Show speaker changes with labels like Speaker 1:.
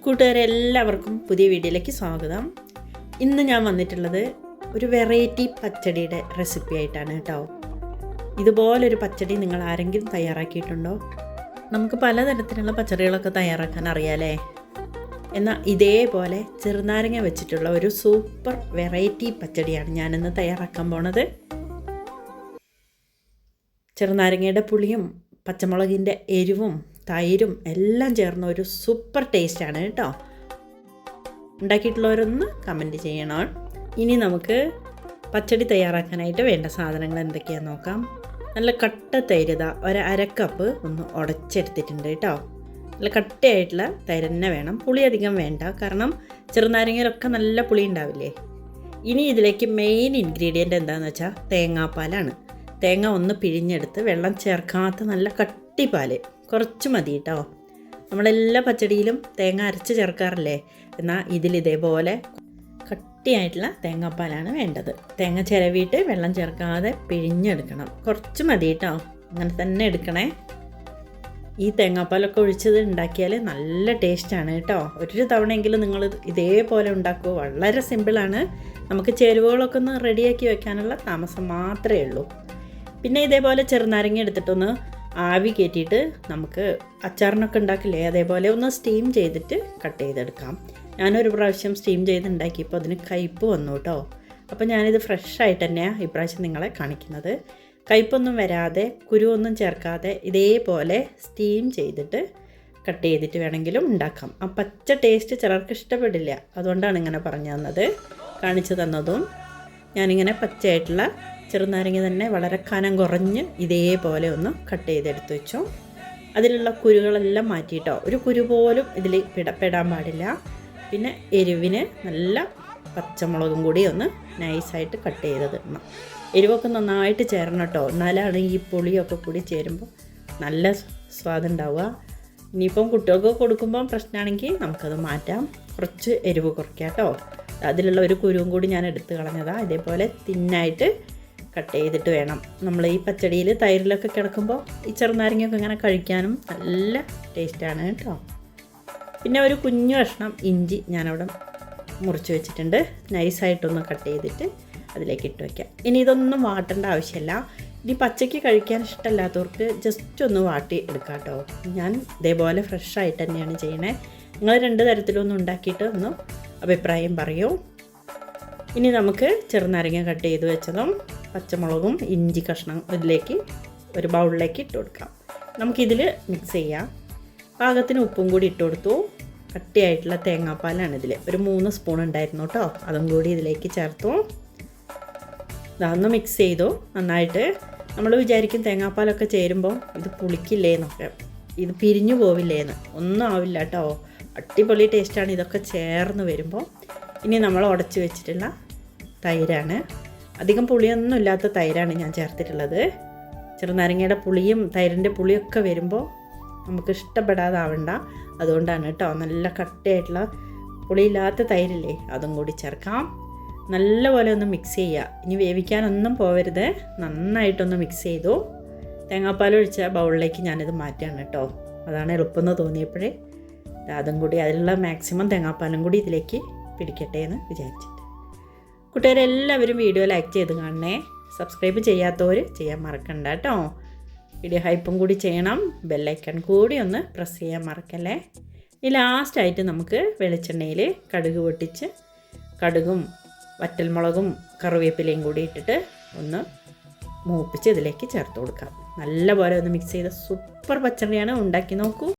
Speaker 1: കൂട്ടുകാരെല്ലാവർക്കും പുതിയ വീഡിയോയിലേക്ക് സ്വാഗതം. ഇന്ന് ഞാൻ വന്നിട്ടുള്ളത് ഒരു വെറൈറ്റി പച്ചടിയുടെ റെസിപ്പി ആയിട്ടാണ് കേട്ടോ. ഇതുപോലൊരു പച്ചടി നിങ്ങൾ ആരെങ്കിലും തയ്യാറാക്കിയിട്ടുണ്ടോ? നമുക്ക് പലതരത്തിലുള്ള പച്ചടികളൊക്കെ തയ്യാറാക്കാൻ അറിയാലേ. എന്നാൽ ഇതേപോലെ ചെറുനാരങ്ങ വെച്ചിട്ടുള്ള ഒരു സൂപ്പർ വെറൈറ്റി പച്ചടിയാണ് ഞാനിന്ന് തയ്യാറാക്കാൻ പോണത്. ചെറുനാരങ്ങയുടെ പുളിയും പച്ചമുളകിൻ്റെ എരിവും തൈരും എല്ലാം ചേർന്ന ഒരു സൂപ്പർ ടേസ്റ്റാണ് കേട്ടോ. ഉണ്ടാക്കിയിട്ടുള്ളവരൊന്ന് കമൻറ്റ് ചെയ്യണം. ഇനി നമുക്ക് പച്ചടി തയ്യാറാക്കാനായിട്ട് വേണ്ട സാധനങ്ങൾ എന്തൊക്കെയാണെന്ന് നോക്കാം. നല്ല കട്ട തൈര് ഒരു അരക്കപ്പ് ഒന്ന് ഉടച്ചെടുത്തിട്ടുണ്ട് കേട്ടോ. നല്ല കട്ടയായിട്ടുള്ള തൈര് തന്നെ വേണം, പുളി അധികം വേണ്ട, കാരണം ചെറുനാരങ്ങയിലൊക്കെ നല്ല പുളി ഉണ്ടാവില്ലേ. ഇനി ഇതിലേക്ക് മെയിൻ ഇൻഗ്രീഡിയൻ്റ് എന്താണെന്ന് വെച്ചാൽ തേങ്ങാപ്പാലാണ്. തേങ്ങ ഒന്ന് പിഴിഞ്ഞെടുത്ത് വെള്ളം ചേർക്കാത്ത നല്ല കട്ടിപ്പാൽ കുറച്ച് മതി കേട്ടോ. നമ്മളെല്ലാ പച്ചടിയിലും തേങ്ങ അരച്ച് ചേർക്കാറില്ലേ, എന്നാൽ ഇതിലിതേപോലെ കട്ടിയായിട്ടുള്ള തേങ്ങാപ്പാലാണ് വേണ്ടത്. തേങ്ങ ചിരവിയിട്ട് വെള്ളം ചേർക്കാതെ പിഴിഞ്ഞെടുക്കണം. കുറച്ച് മതി കേട്ടോ, അങ്ങനെ തന്നെ എടുക്കണേ. ഈ തേങ്ങാപ്പാലൊക്കെ ഒഴിച്ചത് ഉണ്ടാക്കിയാൽ നല്ല ടേസ്റ്റാണ് കേട്ടോ. ഒരു തവണയെങ്കിലും നിങ്ങൾ ഇതേപോലെ ഉണ്ടാക്കുക. വളരെ സിമ്പിളാണ്. നമുക്ക് ചേരുവകളൊക്കെ ഒന്ന് റെഡിയാക്കി വെക്കാനുള്ള താമസം മാത്രമേ ഉള്ളൂ. പിന്നെ ഇതേപോലെ ചെറുനാരങ്ങ എടുത്തിട്ടൊന്ന് ആവി കയറ്റിയിട്ട് നമുക്ക് അച്ചാറിനൊക്കെ ഉണ്ടാക്കില്ലേ, അതേപോലെ ഒന്ന് സ്റ്റീം ചെയ്തിട്ട് കട്ട് ചെയ്തെടുക്കാം. ഞാനൊരു പ്രാവശ്യം സ്റ്റീം ചെയ്ത് ഉണ്ടാക്കിയപ്പോൾ അതിന് കയ്പ്പ് വന്നു കേട്ടോ. അപ്പോൾ ഞാനിത് ഫ്രഷായിട്ട് തന്നെയാണ് ഇപ്രാവശ്യം നിങ്ങളെ കാണിക്കുന്നത്. കയ്പ്പൊന്നും വരാതെ കുരുവൊന്നും ചേർക്കാതെ ഇതേപോലെ സ്റ്റീം ചെയ്തിട്ട് കട്ട് ചെയ്തിട്ട് വേണമെങ്കിലും ഉണ്ടാക്കാം. ആ പച്ച ടേസ്റ്റ് ചിലർക്ക് ഇഷ്ടപ്പെടില്ല, അതുകൊണ്ടാണ് ഇങ്ങനെ പറഞ്ഞു തന്നത്, കാണിച്ചു തന്നതും. ഞാനിങ്ങനെ പച്ചയായിട്ടുള്ള ചെറുനാരങ്ങ തന്നെ വളരെ കനം കുറഞ്ഞ് ഇതേപോലെ ഒന്ന് കട്ട് ചെയ്തെടുത്ത് വെച്ചു. അതിലുള്ള കുരുകളെല്ലാം മാറ്റിയിട്ടോ. ഒരു കുരു പോലും ഇതിൽ പെടാൻ പാടില്ല. പിന്നെ എരിവിന് നല്ല പച്ചമുളകും കൂടി ഒന്ന് നൈസായിട്ട് കട്ട് ചെയ്തിടണം. എരിവൊക്കെ നന്നായിട്ട് ചേരണം കേട്ടോ, എന്നാലാണ് ഈ പുളിയൊക്കെ കൂടി ചേരുമ്പോൾ നല്ല സ്വാദുണ്ടാവുക. ഇനിയിപ്പം കുട്ടികൾക്ക് കൊടുക്കുമ്പം പ്രശ്നമാണെങ്കിൽ നമുക്കത് മാറ്റാം, കുറച്ച് എരിവ് കുറയ്ക്കാം കേട്ടോ. അതിലുള്ള ഒരു കുരുവും കൂടി ഞാൻ എടുത്ത് കളഞ്ഞതാണ്. ഇതേപോലെ തിന്നായിട്ട് കട്ട് ചെയ്തിട്ട് വേണം നമ്മൾ ഈ പച്ചടിയിൽ തൈരിലൊക്കെ കിടക്കുമ്പോൾ ഈ ചെറുനാരങ്ങയൊക്കെ ഇങ്ങനെ കഴിക്കാനും നല്ല ടേസ്റ്റാണ് കേട്ടോ. പിന്നെ ഒരു കുഞ്ഞു കഷ്ണം ഇഞ്ചി ഞാനവിടെ മുറിച്ച് വെച്ചിട്ടുണ്ട്. നൈസായിട്ടൊന്ന് കട്ട് ചെയ്തിട്ട് അതിലേക്ക് ഇട്ട് വയ്ക്കാം. ഇനി ഇതൊന്നും വാട്ടേണ്ട ആവശ്യമില്ല. ഇനി പച്ചയ്ക്ക് കഴിക്കാൻ ഇഷ്ടമല്ലാത്തവർക്ക് ജസ്റ്റ് ഒന്ന് വാട്ടി എടുക്കാം കേട്ടോ. ഞാൻ ഇതേപോലെ ഫ്രഷായിട്ട് തന്നെയാണ് ചെയ്യണേ. നിങ്ങൾ രണ്ട് തരത്തിലൊന്നും ഉണ്ടാക്കിയിട്ട് ഒന്ന് അഭിപ്രായം പറയൂ. ഇനി നമുക്ക് ചെറുനാരങ്ങ കട്ട് ചെയ്ത് വെച്ചതും പച്ചമുളകും ഇഞ്ചി കഷ്ണം ഇതിലേക്ക് ഒരു ബൗളിലേക്ക് ഇട്ട് കൊടുക്കാം. നമുക്കിതിൽ മിക്സ് ചെയ്യാം. പാകത്തിന് ഉപ്പും കൂടി ഇട്ട് കൊടുത്തു. കട്ടിയായിട്ടുള്ള തേങ്ങാപ്പാലാണ് ഇതിൽ ഒരു 3 സ്പൂൺ ഉണ്ടായിരുന്നു കേട്ടോ, അതും കൂടി ഇതിലേക്ക് ചേർത്തു. ഇതൊന്ന് മിക്സ് ചെയ്തു നന്നായിട്ട്. നമ്മൾ വിചാരിക്കും തേങ്ങാപ്പാലൊക്കെ ചേരുമ്പോൾ ഇത് പുളിക്കില്ലേന്നൊക്കെ, ഇത് പിരിഞ്ഞു പോവില്ലേന്ന്. ഒന്നും ആവില്ല കേട്ടോ, അടിപൊളി ടേസ്റ്റാണ് ഇതൊക്കെ ചേർന്ന് വരുമ്പോൾ. ഇനി നമ്മൾ ഉടച്ച് വെച്ചിട്ടുള്ള തൈരാണ്. അധികം പുളിയൊന്നും ഇല്ലാത്ത തൈരാണ് ഞാൻ ചേർത്തിട്ടുള്ളത്. ചെറുനാരങ്ങയുടെ പുളിയും തൈരിൻ്റെ പുളിയൊക്കെ വരുമ്പോൾ നമുക്ക് ഇഷ്ടപ്പെടാതാവണ്ട, അതുകൊണ്ടാണ് കേട്ടോ. നല്ല കട്ടയായിട്ടുള്ള പുളിയില്ലാത്ത തൈരില്ലേ, അതും കൂടി ചേർക്കാം. നല്ലപോലെ ഒന്ന് മിക്സ് ചെയ്യുക. ഇനി വേവിക്കാനൊന്നും പോവരുത്, നന്നായിട്ടൊന്ന് മിക്സ് ചെയ്തു. തേങ്ങാപ്പാൽ ഒഴിച്ച ബൗളിലേക്ക് ഞാനിത് മാറ്റുകയാണ് കേട്ടോ. അതാണ് എളുപ്പമെന്ന് തോന്നിയപ്പോഴേ അതും കൂടി അതിലുള്ള മാക്സിമം തേങ്ങാപ്പാലും കൂടി ഇതിലേക്ക് പിടിക്കട്ടെ എന്ന് വിചാരിച്ചിട്ട്. കൂട്ടുകാരെല്ലാവരും വീഡിയോ ലൈക്ക് ചെയ്ത് കാണണേ. സബ്സ്ക്രൈബ് ചെയ്യാത്തവർ ചെയ്യാൻ മറക്കണ്ട കേട്ടോ. വീഡിയോ ഹൈപ്പും കൂടി ചെയ്യണം. ബെല്ലൈക്കൺ കൂടി ഒന്ന് പ്രസ് ചെയ്യാൻ മറക്കല്ലേ. ഈ ലാസ്റ്റായിട്ട് നമുക്ക് വെളിച്ചെണ്ണയിൽ കടുക് പൊട്ടിച്ച് കടുകും വറ്റൽമുളകും കറിവേപ്പിലയും കൂടി ഇട്ടിട്ട് ഒന്ന് മൂപ്പിച്ച് ഇതിലേക്ക് ചേർത്ത് കൊടുക്കാം. നല്ലപോലെ ഒന്ന് മിക്സ് ചെയ്ത് സൂപ്പർ പച്ചടിയാണ്. ഉണ്ടാക്കി നോക്കൂ.